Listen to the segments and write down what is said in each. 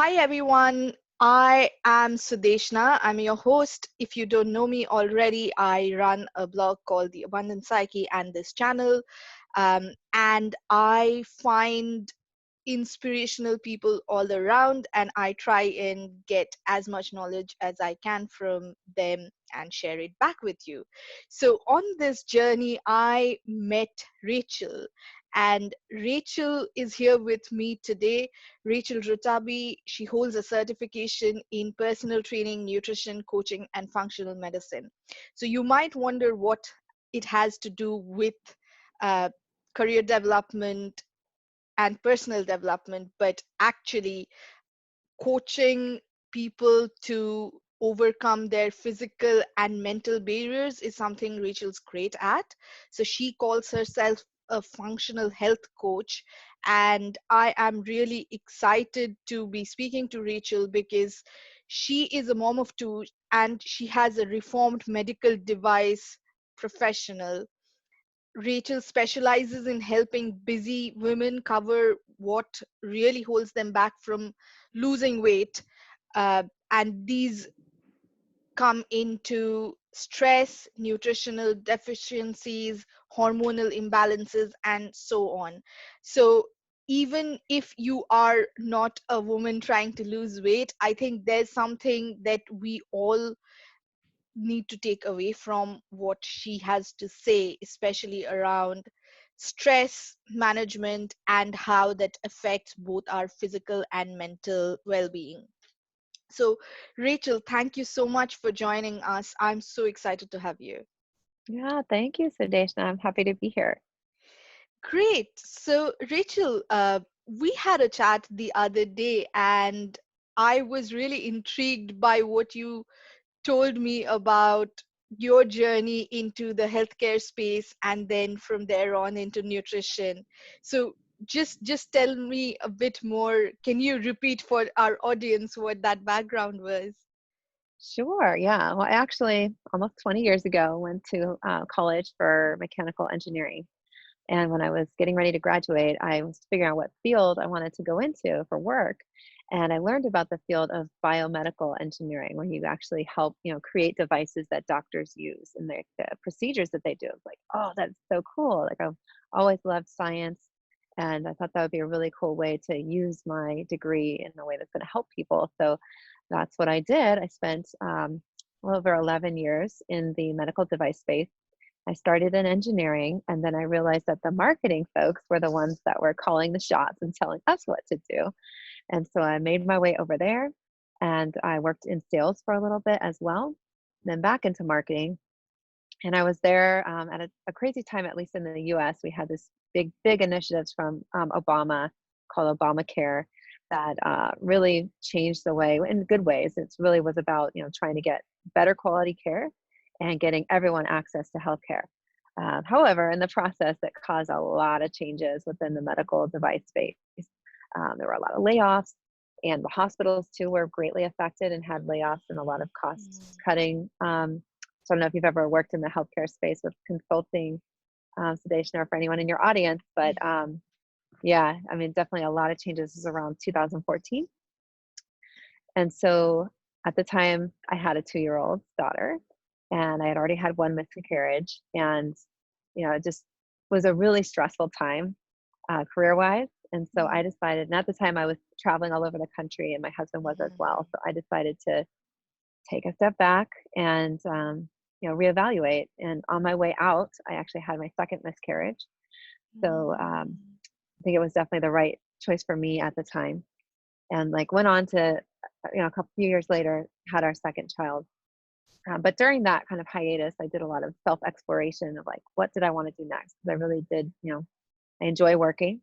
Hi everyone, I am Sudeshna. I'm your host. If you don't know me already, I run a blog called The Abundant Psyche and this channel. And I find inspirational people all around, and I try and get as much knowledge as I can from them and share it back with you. So on this journey I met Rachel, and Rachel is here with me today. Rachel Rotabi, she holds a certification in personal training, nutrition, coaching, and functional medicine. So you might wonder what it has to do with uh, career development and personal development, but actually coaching people to overcome their physical and mental barriers is something Rachel's great at. So she calls herself a functional health coach. And I am really excited to be speaking to Rachel because she is a mom of two and she has a reformed medical device professional. Rachel specializes in helping busy women cover what really holds them back from losing weight. And these come into stress, nutritional deficiencies, hormonal imbalances, and so on. So, even if you are not a woman trying to lose weight, I think there's something that we all need to take away from what she has to say, especially around stress management and how that affects both our physical and mental well being. So, Rachel, thank you so much for joining us. I'm so excited to have you. Yeah, thank you, Sudeshna. I'm happy to be here. Great. So, Rachel, we had a chat the other day, and I was really intrigued by what you told me about your journey into the healthcare space and then from there on into nutrition. So just tell me a bit more. Can you repeat for our audience what that background was? Sure, yeah. Well, I actually, almost 20 years ago, went to college for mechanical engineering. And when I was getting ready to graduate, I was figuring out what field I wanted to go into for work. And I learned about the field of biomedical engineering, where you actually help, create devices that doctors use in the procedures that they do. It's like, oh, that's so cool. Like I've always loved science. And I thought that would be a really cool way to use my degree in a way that's going to help people. So that's what I did. I spent well over 11 years in the medical device space. I started in engineering, and then I realized that the marketing folks were the ones that were calling the shots and telling us what to do. And so I made my way over there, and I worked in sales for a little bit as well, then back into marketing. And I was there at a crazy time, at least in the US. We had this big initiatives from Obama called Obamacare that really changed the way, in good ways. It really was about, trying to get better quality care and getting everyone access to healthcare. However, in the process, it caused a lot of changes within the medical device space. There were a lot of layoffs, and the hospitals too were greatly affected and had layoffs and a lot of cost Mm. cutting. So I don't know if you've ever worked in the healthcare space with consulting, sedation, or for anyone in your audience, but yeah, I mean, definitely a lot of changes. This is around 2014. And so at the time, I had a 2-year-old daughter, and I had already had one miscarriage. And, it just was a really stressful time career wise. And so I Mm. decided, and at the time I was traveling all over the country, and my husband was as well. So I decided to take a step back and, reevaluate. And on my way out, I actually had my second miscarriage. So Mm. I think it was definitely the right choice for me at the time. And like went on to, a couple few years later, had our second child. But during that kind of hiatus, I did a lot of self exploration of like, what did I want to do next? Because I really did, I enjoy working.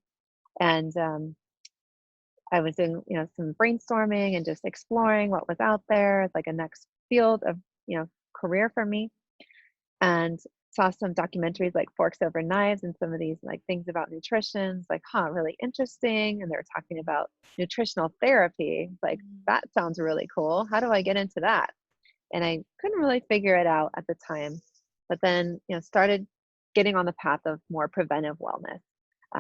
And I was doing, some brainstorming and just exploring what was out there as like a next field of, career for me. And saw some documentaries like Forks Over Knives and some of these like things about nutrition. It's like, huh, really interesting. And they were talking about nutritional therapy. Like, that sounds really cool. How do I get into that? And I couldn't really figure it out at the time. But then, started getting on the path of more preventive wellness.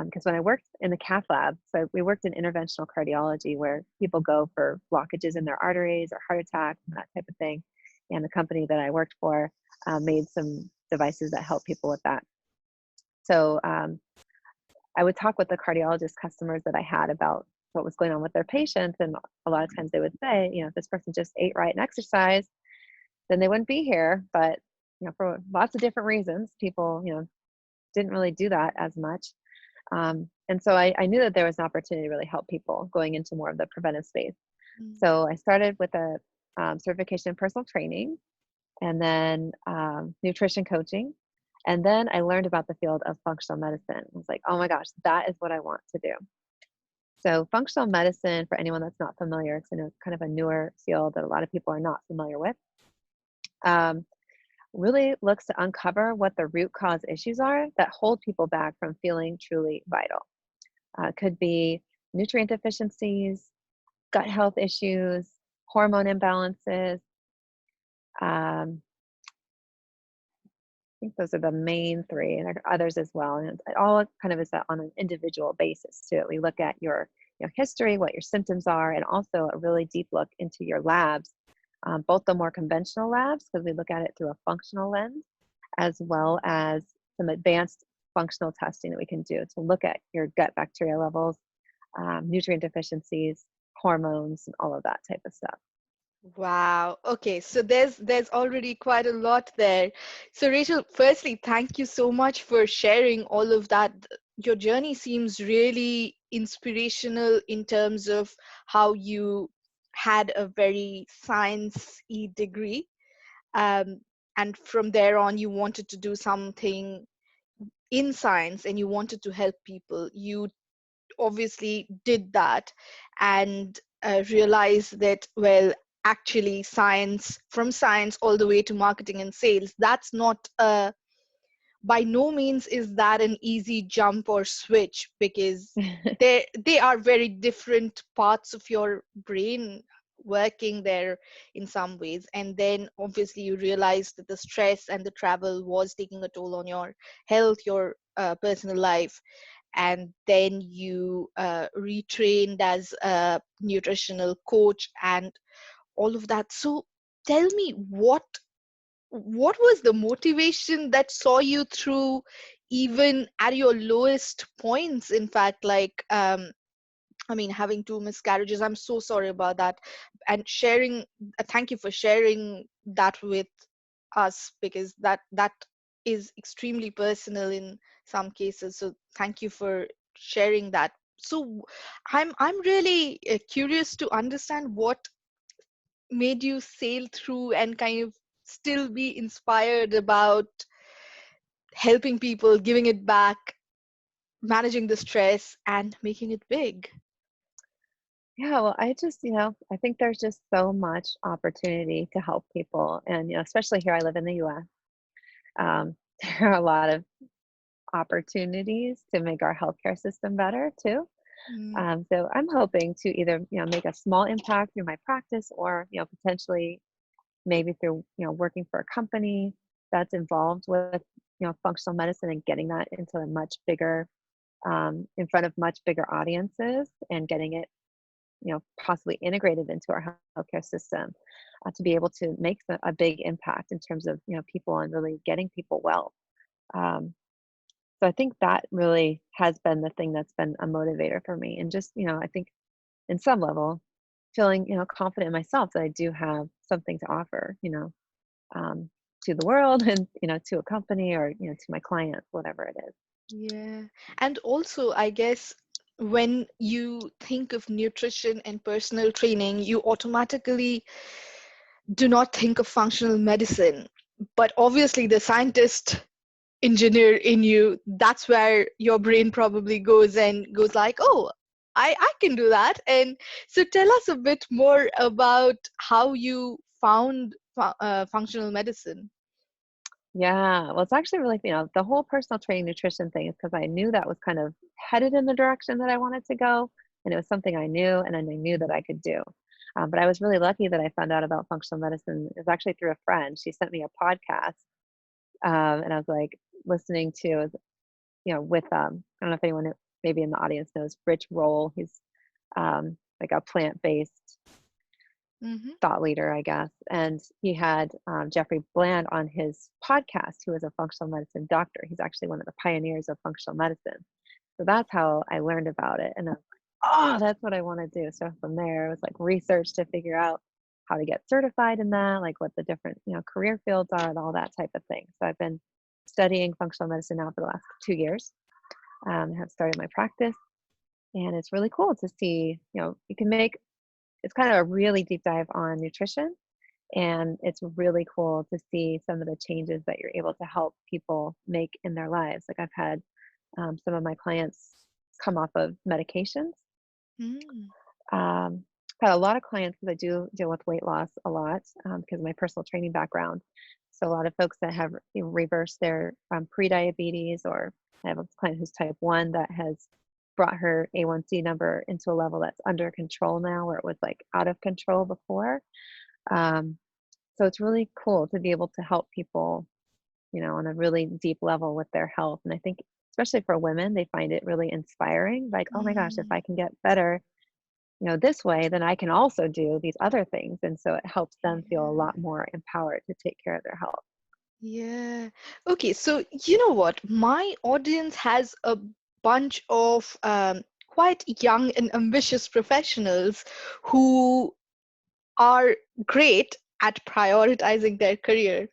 Because when I worked in the cath lab, so we worked in interventional cardiology where people go for blockages in their arteries or heart attacks and that type of thing. And the company that I worked for made some devices that help people with that. So I would talk with the cardiologist customers that I had about what was going on with their patients. And a lot of times they would say, if this person just ate right and exercised, then they wouldn't be here. But, for lots of different reasons, people, didn't really do that as much. And so I knew that there was an opportunity to really help people going into more of the preventive space. Mm. So I started with a certification in personal training and then nutrition coaching. And then I learned about the field of functional medicine. I was like, oh my gosh, that is what I want to do. So functional medicine, for anyone that's not familiar, it's kind of a newer field that a lot of people are not familiar with. Really looks to uncover what the root cause issues are that hold people back from feeling truly vital. Could be nutrient deficiencies, gut health issues, hormone imbalances. I think those are the main three, and there are others as well. And it all kind of is on an individual basis too. We look at your history, what your symptoms are, and also a really deep look into your labs, both the more conventional labs, because we look at it through a functional lens, as well as some advanced functional testing that we can do to look at your gut bacteria levels, nutrient deficiencies, hormones, and all of that type of stuff. Wow. Okay, so there's already quite a lot there. So Rachel, firstly, thank you so much for sharing all of that. Your journey seems really inspirational in terms of how you had a very science-y degree. Um, and from there on, you wanted to do something in science and you wanted to help people. You obviously did that and realized that, well, actually science, from science all the way to marketing and sales, that's not by no means is that an easy jump or switch, because they are very different parts of your brain working there in some ways. And then obviously you realize that the stress and the travel was taking a toll on your health, your personal life, and then you retrained as a nutritional coach and all of that. So tell me, what was the motivation that saw you through even at your lowest points? In fact, like I mean, having two miscarriages, I'm so sorry about that. And sharing, thank you for sharing that with us, because that is extremely personal in some cases. So thank you for sharing that. So I'm really curious to understand what made you sail through and kind of still be inspired about helping people, giving it back, managing the stress, and making it big. Yeah, well, I just, I think there's just so much opportunity to help people. And, especially here, I live in the US. There are a lot of opportunities to make our healthcare system better too. Mm, So I'm hoping to either, make a small impact through my practice or, potentially maybe through, working for a company that's involved with, functional medicine and getting that into a much bigger, in front of much bigger audiences and getting it, possibly integrated into our healthcare system to be able to make a big impact in terms of, people and really getting people well. Um, so I think that really has been the thing that's been a motivator for me. And just, I think in some level, feeling, confident in myself that I do have something to offer, um, to the world and, to a company or, to my clients, whatever it is. yeah. And also, I guess when you think of nutrition and personal training, you automatically do not think of functional medicine. But obviously, the scientist engineer in you, that's where your brain probably goes and goes like, oh, I can do that. And so tell us a bit more about how you found functional medicine. Yeah, well, it's actually really, the whole personal training nutrition thing is because I knew that was kind of headed in the direction that I wanted to go. And it was something I knew and then I knew that I could do. But I was really lucky that I found out about functional medicine. It was actually through a friend. She sent me a podcast and I was like listening to, with I don't know if anyone maybe in the audience knows Rich Roll. He's like a plant-based Mm-hmm. thought leader, I guess. And he had Jeffrey Bland on his podcast, who is a functional medicine doctor. He's actually one of the pioneers of functional medicine. So that's how I learned about it. And I was like, oh, that's what I want to do. So from there, it was like research to figure out how to get certified in that, like what the different, career fields are and all that type of thing. So I've been studying functional medicine now for the last 2 years. Have started my practice. And it's really cool to see, you can make, it's kind of a really deep dive on nutrition. And it's really cool to see some of the changes that you're able to help people make in their lives. Like I've had some of my clients come off of medications. Mm. Um, had a lot of clients because I do deal with weight loss a lot because of my personal training background. So a lot of folks that have reversed their pre-diabetes, or I have a client who's type 1 that has brought her A1C number into a level that's under control now, where it was like out of control before. Um, so it's really cool to be able to help people, on a really deep level with their health. And I think, especially for women, they find it really inspiring. Like, oh my gosh, if Mm. I can get better, this way, then I can also do these other things. And so it helps them feel a Yeah. lot more empowered to take care of their health. Yeah. Okay, so you know what? My audience has a bunch of quite young and ambitious professionals who are great at prioritizing their career,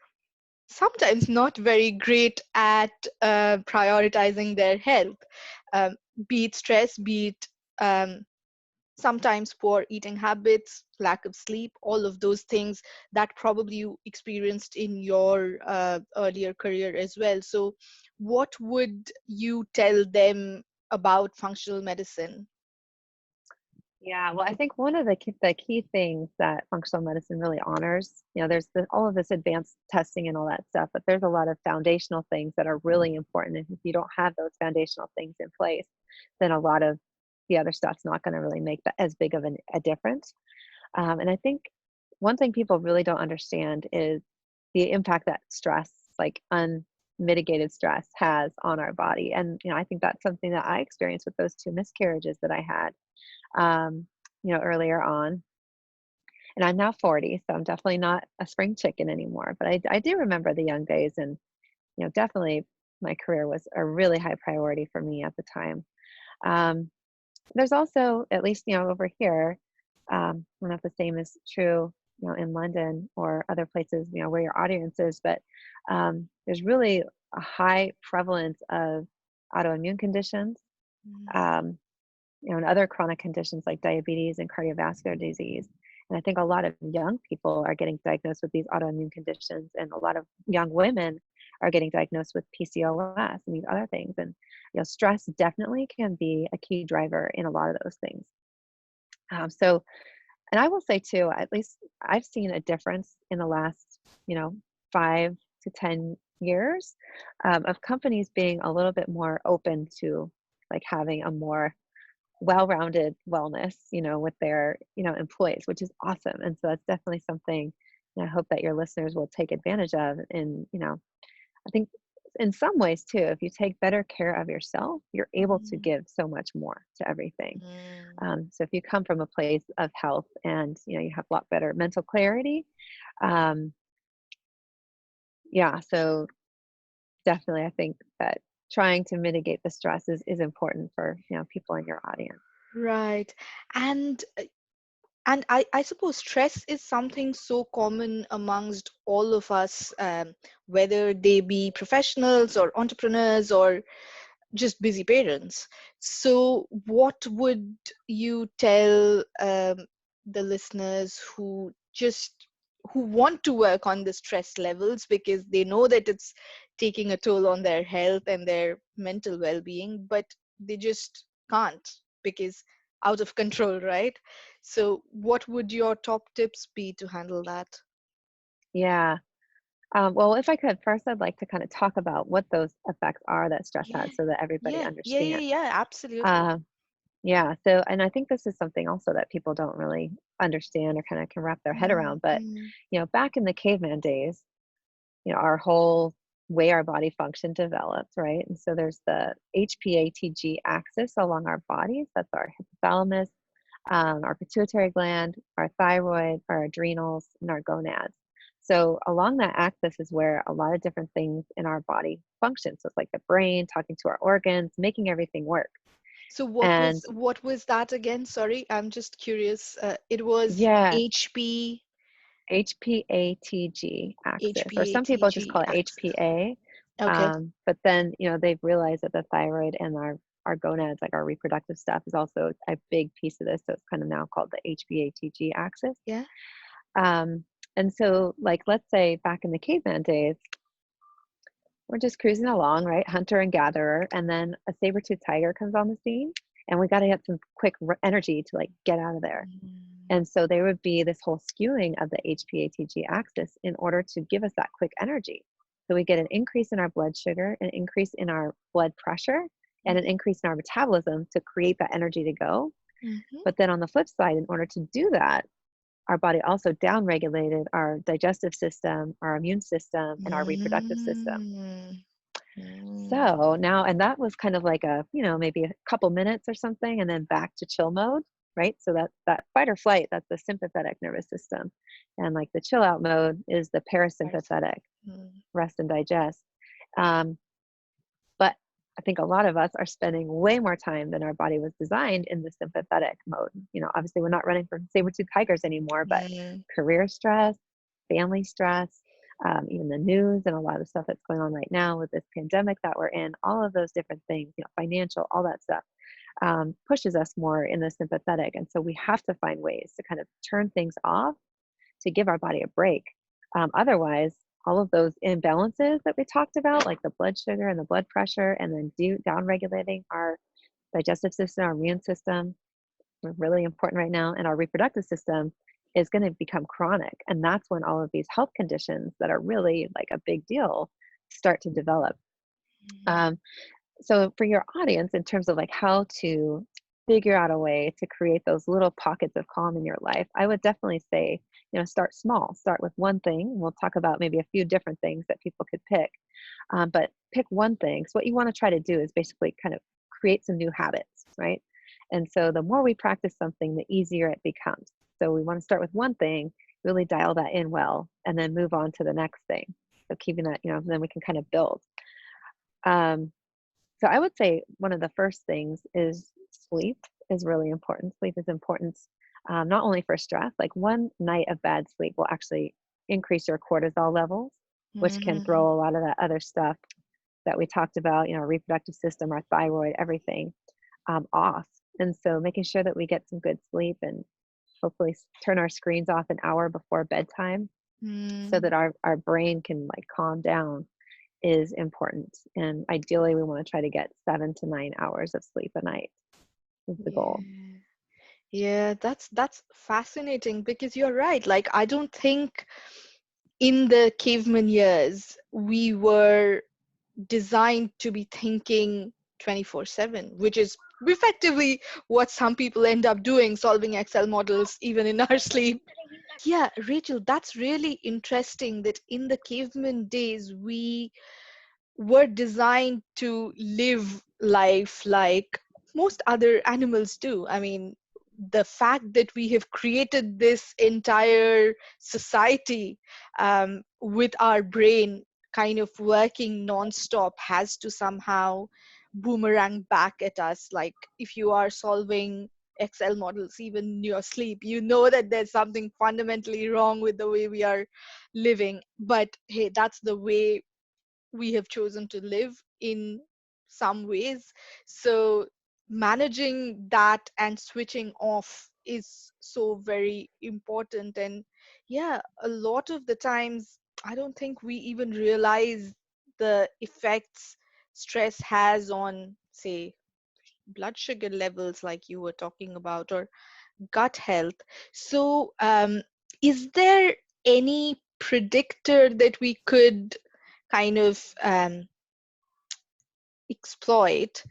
sometimes not very great at prioritizing their health, um, be it stress, be it um, sometimes poor eating habits, lack of sleep, all of those things that probably you experienced in your earlier career as well. So, what would you tell them about functional medicine? Yeah, well, I think one of the key things that functional medicine really honors, there's all of this advanced testing and all that stuff, but there's a lot of foundational things that are really important. And if you don't have those foundational things in place, then a lot of the other stuff's not going to really make that as big of a difference. And I think one thing people really don't understand is the impact that stress, like unmitigated stress, has on our body. And I think that's something that I experienced with those two miscarriages that I had um, earlier on. And I'm now 40, so I'm definitely not a spring chicken anymore. But I do remember the young days, and definitely my career was a really high priority for me at the time. Um, there's also, at least over here, I don't know if the same is true, in London or other places, where your audience is, but there's really a high prevalence of autoimmune conditions. Mm. Um, and other chronic conditions like diabetes and cardiovascular disease. And I think a lot of young people are getting diagnosed with these autoimmune conditions, and a lot of young women are getting diagnosed with PCOS and these other things. And stress definitely can be a key driver in a lot of those things. So, and I will say too, at least I've seen a difference in the last, 5 to 10 years of companies being a little bit more open to like having a more well-rounded wellness, with their, employees, which is awesome. And so that's definitely something I hope that your listeners will take advantage of. And, I think in some ways too, if you take better care of yourself, you're able to Mm. give so much more to everything. Mm. So if you come from a place of health and, you have a lot better mental clarity, um, yeah, so definitely I think that trying to mitigate the stress is important for, people in your audience. Right. And I suppose stress is something so common amongst all of us, whether they be professionals or entrepreneurs or just busy parents. So, what would you tell the listeners who want to work on the stress levels because they know that it's taking a toll on their health and their mental well-being, but they just can't because out of control, right? So, what would your top tips be to handle that? Yeah. Well, if I could, first I'd like to kind of talk about what those effects are that stress Yeah, has so that everybody understands. yeah, absolutely. Uh, yeah, so, and I think this is something also that people don't really understand or kind of can wrap their head around. But, Mm-hmm. back in the caveman days, our whole way our body function develops, right? And so there's the HPATG axis along our bodies. That's our hypothalamus, our pituitary gland, our thyroid, our adrenals, and our gonads. So along that axis is where a lot of different things in our body function. So it's like the brain talking to our organs, making everything work. So And what was that again? Sorry, I'm just curious. It was yeah, HP HPATG axis, or some people just HPATG call it axis. HPA. Okay. But then, they've realized that the thyroid and our gonads, like our reproductive stuff, is also a big piece of this. So it's kind of now called the HPATG axis. Yeah. Um, and so, like, let's say back in the caveman days, we're just cruising along, right? Hunter and gatherer. And then a saber-toothed tiger comes on the scene, and we got to get some quick energy to like get out of there. Mm, And so there would be this whole skewing of the HPATG axis in order to give us that quick energy. So we get an increase in our blood sugar, an increase in our blood pressure, and an mhm, increase in our metabolism to create that energy to go. mhm. But then on the flip side, in order to do that, our body also downregulated our digestive system, our immune system, and our reproductive system. Mm, mm. So now, and that was kind of like maybe a couple minutes or something, and then back to chill mode, right? So that fight or flight, that's the sympathetic nervous system. And like the chill out mode is the Right. parasympathetic, Mm, rest and digest. Um, but I think a lot of us are spending way more time than our body was designed in the sympathetic mode. Obviously we're not running from saber-tooth tigers anymore, but mm, career stress, family stress, even the news and a lot of stuff that's going on right now with this pandemic that we're in, all of those different things, financial, all that stuff, pushes us more in the sympathetic. And so we have to find ways to kind of turn things off to give our body a break. Otherwise, all of those imbalances that we talked about, like the blood sugar and the blood pressure, and then down regulating our digestive system, our immune system, are really important right now, and our reproductive system is going to become chronic. And that's when all of these health conditions that are really like a big deal start to develop. mm. Um, so for your audience, in terms of like how to figure out a way to create those little pockets of calm in your life, I would definitely say, start small. Start with one thing. We'll talk about maybe a few different things that people could pick, but pick one thing. So what you want to try to do is basically kind of create some new habits, right? And so the more we practice something, the easier it becomes. So we want to start with one thing, really dial that in well, and then move on to the next thing. So keeping that, then we can kind of build. Um, so I would say one of the first things is sleep is really important. Sleep is important, not only for stress, like one night of bad sleep will actually increase your cortisol levels, which can Mm, throw a lot of that other stuff that we talked about, our reproductive system, our thyroid, everything off. And so making sure that we get some good sleep and hopefully turn our screens off an hour before bedtime so mm. that our brain can like calm down is important. And ideally, we want to try to get 7 to 9 hours of sleep a night is the goal. Yeah. Yeah, that's fascinating because you're right. Like, I don't think in the caveman years we were designed to be thinking 24/7, which is effectively what some people end up doing, solving Excel models even in our sleep. Yeah, Rachel, that's really interesting that in the caveman days we were designed to live life like most other animals do. I mean, the fact that we have created this entire society with our brain kind of working nonstop has to somehow boomerang back at us. Like, if you are solving Excel models even in your sleep, you know that there's something fundamentally wrong with the way we are living. But hey, that's the way we have chosen to live in some ways. So managing that and switching off is so very important. And yeah, a lot of the times I don't think we even realize the effects stress has on, say, blood sugar levels, like you were talking about, or gut health. So is there any predictor that we could kind of exploit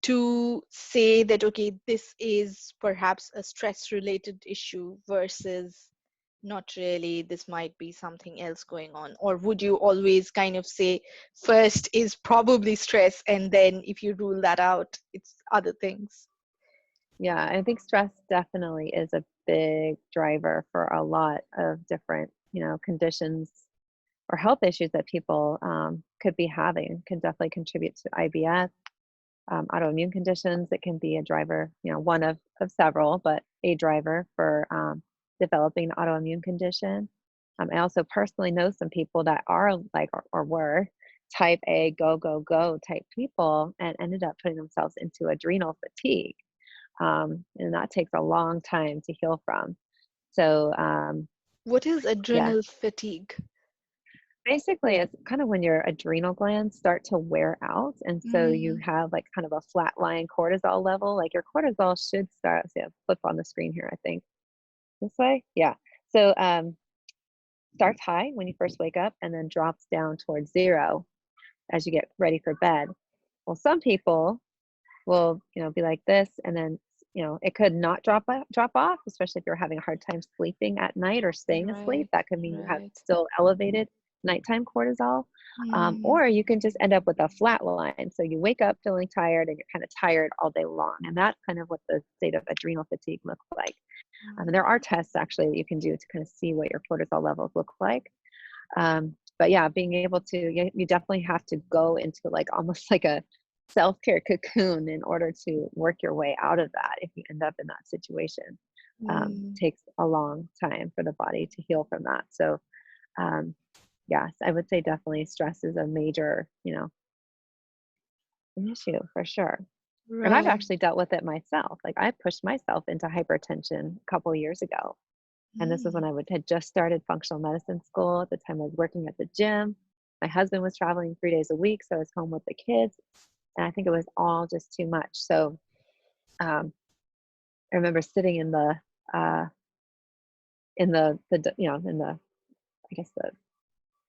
to say that, okay, this is perhaps a stress related issue versus not really, this might be something else going on? Or would you always kind of say first is probably stress, and then if you rule that out, it's other things? Yeah, I think stress definitely is a big driver for a lot of different, conditions or health issues that people could be having. Can definitely contribute to IBS, autoimmune conditions. It can be a driver, one of several, but a driver for developing an autoimmune condition. I also personally know some people that are like, or were type A, go, go, go type people and ended up putting themselves into adrenal fatigue. And that takes a long time to heal from. So, What is yeah, adrenal fatigue? basically, it's kind of when your adrenal glands start to wear out. And so you Mm, have like kind of a flatline cortisol level. Like your cortisol should start, so flip on the screen here, I think. This way. Yeah. So starts high when you first wake up and then drops down towards zero as you get ready for bed. Well, some people will, be like this, and then, it could not drop off, especially if you're having a hard time sleeping at night or staying asleep. right, That could mean you have right. still elevated nighttime cortisol. Mm, Or you can just end up with a flat line. So you wake up feeling tired and you're kind of tired all day long. And that's kind of what the state of adrenal fatigue looks like. And there are tests actually that you can do to kind of see what your cortisol levels look like. But yeah, being able to, you definitely have to go into like almost like a self-care cocoon in order to work your way out of that if you end up in that situation. mm. Takes a long time for the body to heal from that. So um, yes, I would say definitely stress is a major, an issue for sure. And I've Right. actually dealt with it myself. Like I pushed myself into hypertension a couple of years ago. And this was when Mm. I had just started functional medicine school. At the time, I was working at the gym. My husband was traveling 3 days a week, so I was home with the kids. And I think it was all just too much. So I remember sitting uh, in the, I guess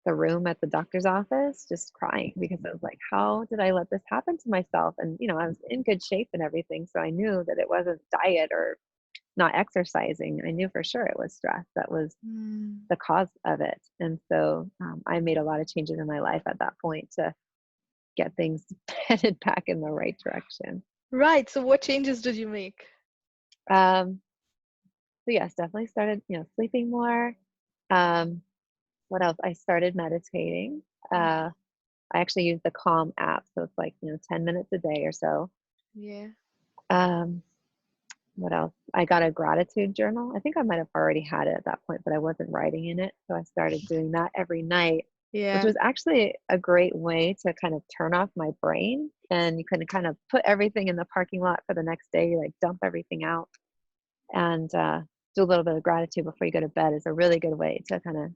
the room at the doctor's office, just crying because I was like, how did I let this happen to myself? And, I was in good shape and everything. So I knew that it wasn't diet or not exercising. I knew for sure it was stress that was Mm. the cause of it. And so I made a lot of changes in my life at that point to get things headed back in the right direction. Right. So what changes did you make? Um, so yes, definitely started, sleeping more. Um, what else? I started meditating. Mm. I actually use the Calm app, so it's like 10 minutes a day or so. Yeah. Um, what else? I got a gratitude journal. I think I might have already had it at that point, but I wasn't writing in it, so I started doing that every night, which Yeah. was actually a great way to kind of turn off my brain. And you can kind of put everything in the parking lot for the next day. You like dump everything out and do a little bit of gratitude before you go to bed is a really good way to kind of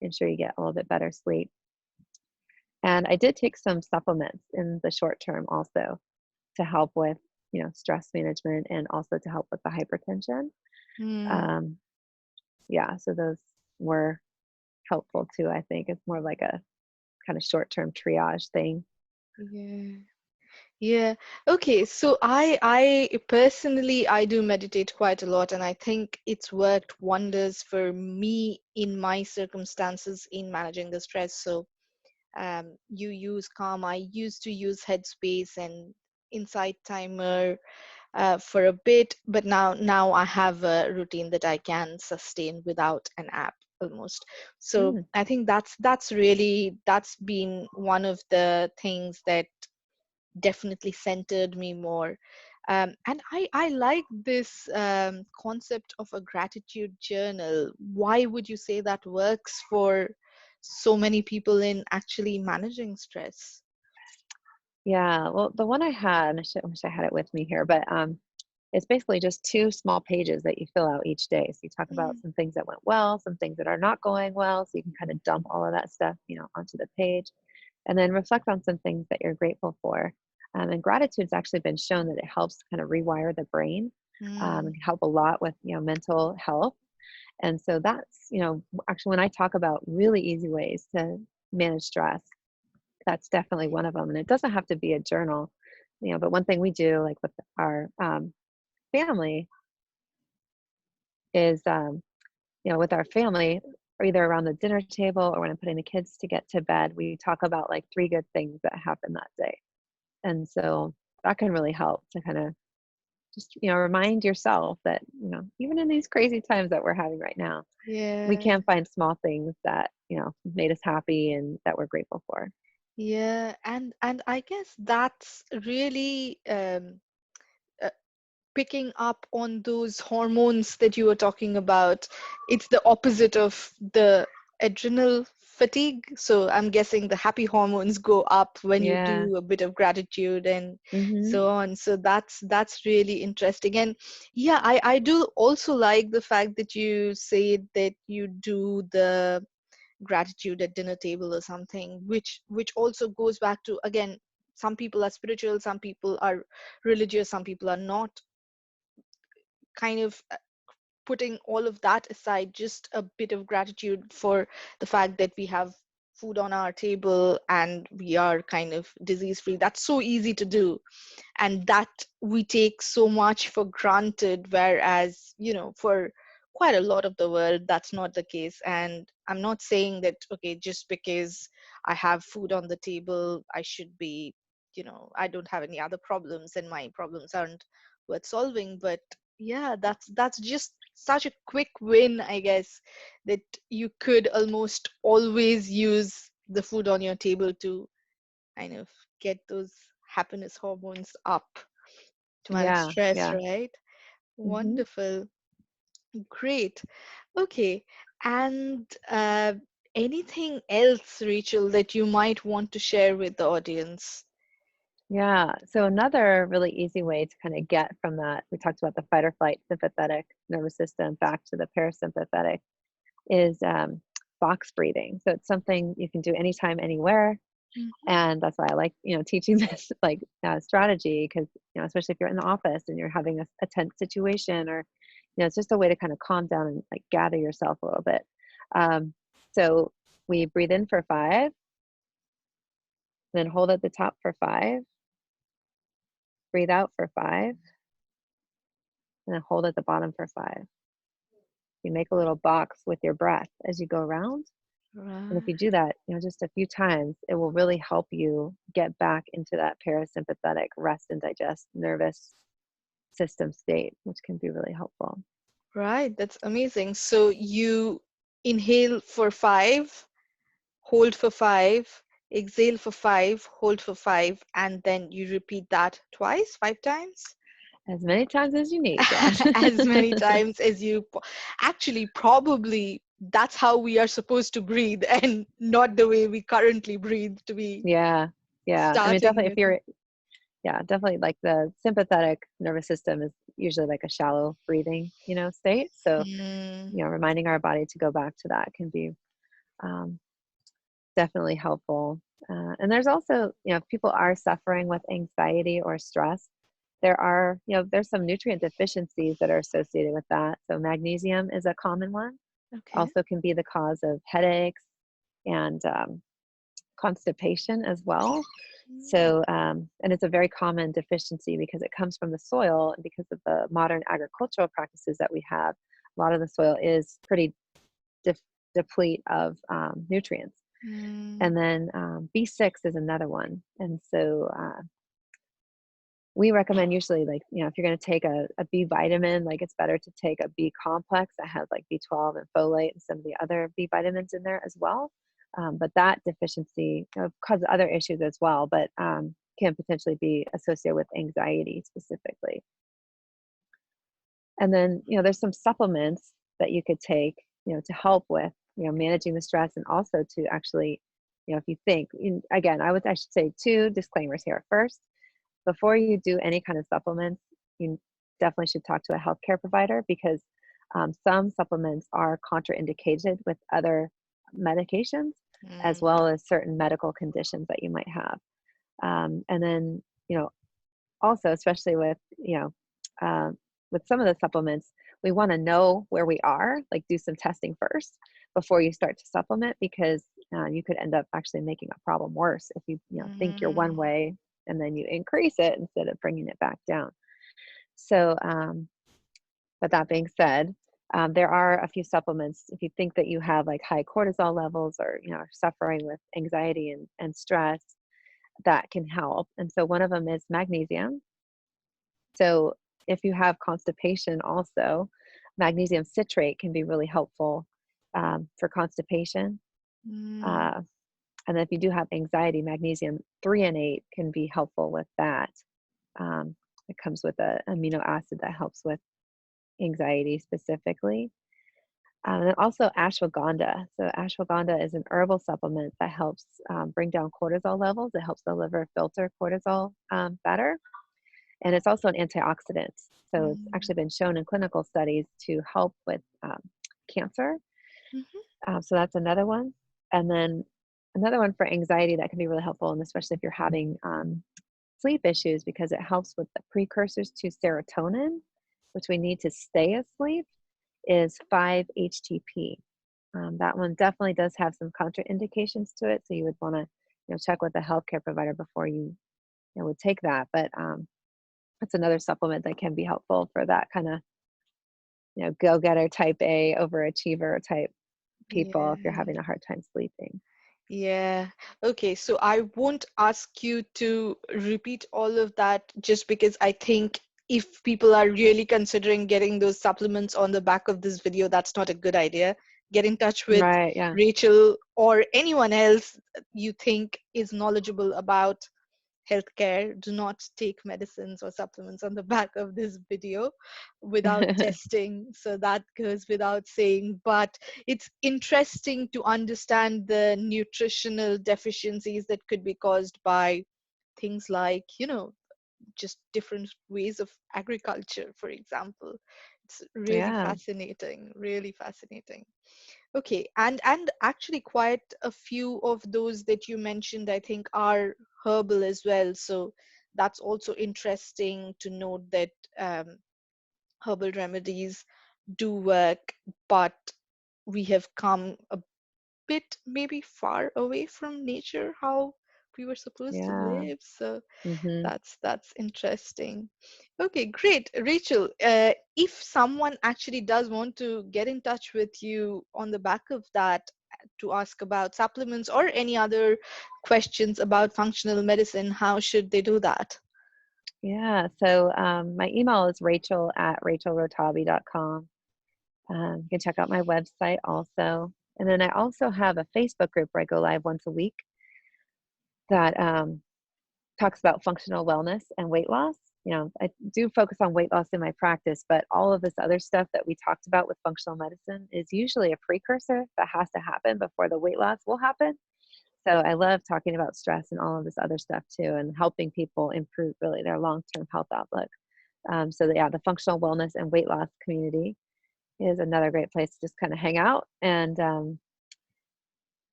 ensure you get a little bit better sleep. And I did take some supplements in the short term also to help with, stress management and also to help with the hypertension. Mm. Um, yeah, so those were helpful too. I think it's more like a kind of short term triage thing. Yeah. Yeah. Okay. So I personally I do meditate quite a lot, and I think it's worked wonders for me in my circumstances in managing the stress. So you use Calm. I used to use Headspace and Insight Timer for a bit, but now I have a routine that I can sustain without an app almost. So Mm, I think that's been one of the things that definitely centered me more. And I like this concept of a gratitude journal. Why would you say that works for so many people in actually managing stress? yeah, well, the one I had, I wish I had it with me here, but it's basically just two small pages that you fill out each day. So you talk about Mm, some things that went well, some things that are not going well. So you can kind of dump all of that stuff, onto the page and then reflect on some things that you're grateful for. And gratitude's actually been shown that it helps kind of rewire the brain mm, and help a lot with, mental health. And so that's, actually when I talk about really easy ways to manage stress, that's definitely one of them. And it doesn't have to be a journal, but one thing we do like with our family is, with our family, or either around the dinner table or when I'm putting the kids to get to bed, we talk about like 3 good things that happened that day. And so that can really help to kind of just, remind yourself that, even in these crazy times that we're having right now, we Yeah. can find small things that, made us happy and that we're grateful for. Yeah, and I guess that's really uh, picking up on those hormones that you were talking about. It's the opposite of the adrenal fatigue. So I'm guessing the happy hormones go up when you Yeah. do a bit of gratitude and Mhm. so on. So that's really interesting. And yeah, I do also like the fact that you say that you do the gratitude at dinner table or something, which also goes back to, again, some people are spiritual, some people are religious, some people are not, kind of putting all of that aside, just a bit of gratitude for the fact that we have food on our table and we are kind of disease free. That's so easy to do, and that we take so much for granted, whereas, for quite a lot of the world that's not the case. And I'm not saying that, okay, just because I have food on the table, I should be, I don't have any other problems and my problems aren't worth solving. But yeah, that's just such a quick win, I guess, that you could almost always use the food on your table to kind of get those happiness hormones up, to manage Yeah, stress, yeah. right? Mhm. Wonderful. Great. Okay. And anything else, Rachel, that you might want to share with the audience? Yeah. So another really easy way to kind of get from that, we talked about the fight or flight sympathetic nervous system back to the parasympathetic, is box breathing. So it's something you can do anytime, anywhere. Mhm. And that's why I like, teaching this like strategy, because, especially if you're in the office and you're having a tense situation, or, it's just a way to kind of calm down and like gather yourself a little bit. So we breathe in for 5, then hold at the top for 5, breathe out for 5, and then hold at the bottom for 5. You make a little box with your breath as you go around. And if you do Right. that, just a few times, it will really help you get back into that parasympathetic rest and digest nervous system state, which can be really helpful. Right. That's amazing. So you inhale for 5, hold for 5, exhale for 5, hold for 5, and then you repeat that twice, 5 times? As many times as you need, yeah. As many times as actually, probably that's how we are supposed to breathe, and not the way we currently breathe, to be Yeah, yeah. I mean, starting definitely if with. you're, yeah, definitely like the sympathetic nervous system is usually like a shallow breathing, state. So, Mm, reminding our body to go back to that can be um, definitely helpful. And there's also, if people are suffering with anxiety or stress, there's some nutrient deficiencies that are associated with that. So magnesium is a common one. okay. Also can be the cause of headaches and constipation as well. Mm, So, and it's a very common deficiency because it comes from the soil, and because of the modern agricultural practices that we have, a lot of the soil is pretty def- deplete of nutrients. mm, And then B6 is another one. And so we recommend usually, like, if you're going to take a B vitamin, like it's better to take a B complex that has like B12 and folate and some of the other B vitamins in there as well. But that deficiency causes other issues as well, but can potentially be associated with anxiety specifically. And then, there's some supplements that you could take, to help with, managing the stress, and also to actually, if you think, again, I should say 2 disclaimers here. First, before you do any kind of supplements, you definitely should talk to a healthcare provider, because some supplements are contraindicated with other medications, as mm, well as certain medical conditions that you might have. And then, also, especially uh, with some of the supplements, we want to know where we are, like do some testing first before you start to supplement, because you could end up actually making a problem worse if you, think you're one mm. way and then you increase it instead of bringing it back down. So, but that being said, There are a few supplements if you think that you have like high cortisol levels or are suffering with anxiety and stress that can help. And so one of them is magnesium. So if you have constipation, also magnesium citrate can be really helpful for constipation. Mm, Uh, and then if you do have anxiety, magnesium threonate can be helpful with that. It comes with an amino acid that helps with anxiety specifically. And then also ashwagandha. So ashwagandha is an herbal supplement that helps bring down cortisol levels. It helps the liver filter cortisol better. And it's also an antioxidant. So it's mm, actually been shown in clinical studies to help with cancer. mhm. So that's another one. And then another one for anxiety that can be really helpful, and especially if you're having sleep issues, because it helps with the precursors to serotonin, which we need to stay asleep, is 5-HTP. That one definitely does have some contraindications to it, so you would want to check with a healthcare provider before you would take that. But that's another supplement that can be helpful for that kind of go-getter type A overachiever type people if you're Yeah. having a hard time sleeping. Yeah. Okay. So I won't ask you to repeat all of that just because I think if people are really considering getting those supplements on the back of this video, that's not a good idea. Get in touch with Right, yeah. Rachel or anyone else you think is knowledgeable about healthcare. Do not take medicines or supplements on the back of this video without testing. So that goes without saying. But it's interesting to understand the nutritional deficiencies that could be caused by things like, just different ways of agriculture, for example. It's really Yeah, fascinating, really fascinating. Okay, and actually quite a few of those that you mentioned, I think, are herbal as well. So that's also interesting to note that herbal remedies do work, but we have come a bit maybe far away from nature, how we were supposed to yeah. live. So Mhm. that's interesting. Okay, great. Rachel, if someone actually does want to get in touch with you on the back of that to ask about supplements or any other questions about functional medicine, how should they do that? Yeah, so my email is rachel@rachelrotabi.com. You can check out my website also. And then I also have a Facebook group where I go live once a week that talks about functional wellness and weight loss. I do focus on weight loss in my practice, but all of this other stuff that we talked about with functional medicine is usually a precursor that has to happen before the weight loss will happen. So I love talking about stress and all of this other stuff too, and helping people improve really their long-term health outlook. So yeah, the functional wellness and weight loss community is another great place to just kind of hang out. And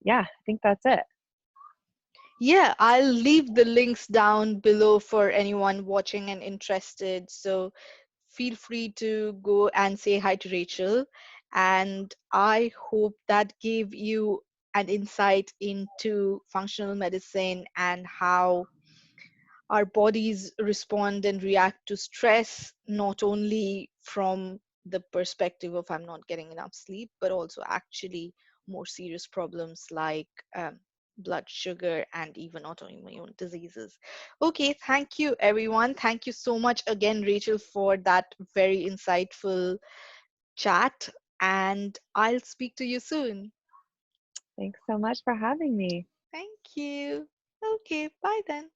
yeah, I think that's it. Yeah, I'll leave the links down below for anyone watching and interested. So feel free to go and say hi to Rachel. And I hope that gave you an insight into functional medicine and how our bodies respond and react to stress, not only from the perspective of I'm not getting enough sleep, but also actually more serious problems like blood sugar and even autoimmune diseases. Okay, thank you, everyone. Thank you so much again, Rachel, for that very insightful chat. And I'll speak to you soon. Thanks so much for having me. Thank you. Okay, bye then.